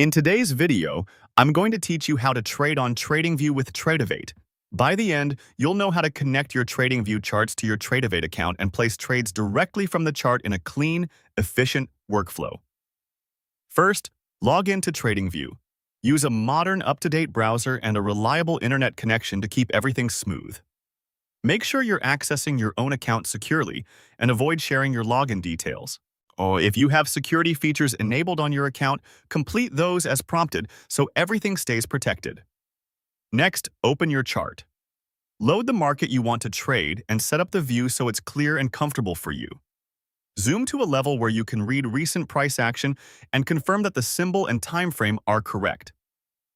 In today's video, I'm going to teach you how to trade on TradingView with Tradovate. By the end, you'll know how to connect your TradingView charts to your Tradovate account and place trades directly from the chart in a clean, efficient workflow. First, log into TradingView. Use a modern, up-to-date browser and a reliable internet connection to keep everything smooth. Make sure you're accessing your own account securely and avoid sharing your login details. Or if you have security features enabled on your account, complete those as prompted so everything stays protected. Next, open your chart. Load the market you want to trade and set up the view so it's clear and comfortable for you. Zoom to a level where you can read recent price action and confirm that the symbol and time frame are correct.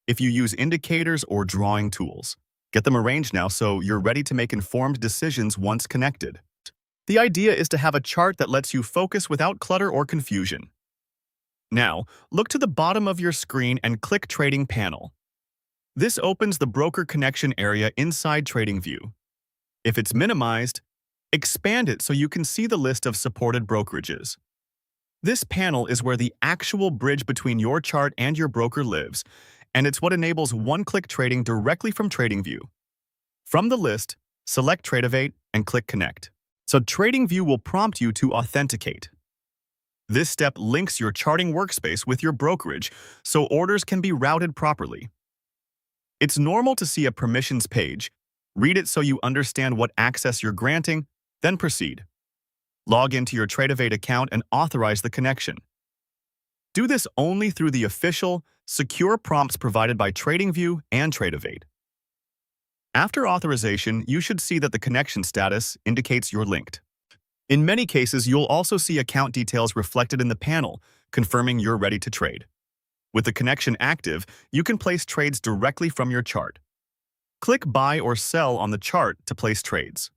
If you use indicators or drawing tools, get them arranged now so you're ready to make informed decisions once connected. The idea is to have a chart that lets you focus without clutter or confusion. Now, look to the bottom of your screen and click Trading Panel. This opens the broker connection area inside TradingView. If it's minimized, expand it so you can see the list of supported brokerages. This panel is where the actual bridge between your chart and your broker lives, and it's what enables one-click trading directly from TradingView. From the list, select Tradovate and click Connect. So TradingView will prompt you to authenticate. This step links your charting workspace with your brokerage so orders can be routed properly. It's normal to see a permissions page. Read it so you understand what access you're granting, then proceed. Log into your Tradovate account and authorize the connection. Do this only through the official, secure prompts provided by TradingView and Tradovate. After authorization, you should see that the connection status indicates you're linked. In many cases, you'll also see account details reflected in the panel, confirming you're ready to trade. With the connection active, you can place trades directly from your chart. Click Buy or Sell on the chart to place trades.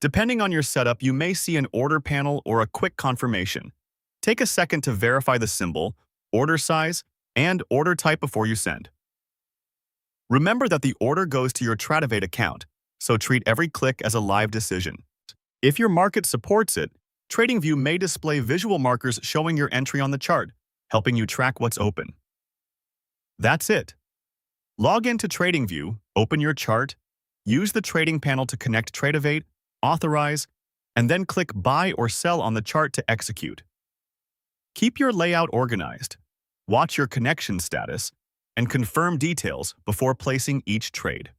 Depending on your setup, you may see an order panel or a quick confirmation. Take a second to verify the symbol, order size, and order type before you send. Remember that the order goes to your Tradovate account, so treat every click as a live decision. If your market supports it, TradingView may display visual markers showing your entry on the chart, helping you track what's open. That's it. Log into TradingView, open your chart, use the trading panel to connect Tradovate, authorize, and then click Buy or Sell on the chart to execute. Keep your layout organized, watch your connection status, and confirm details before placing each trade.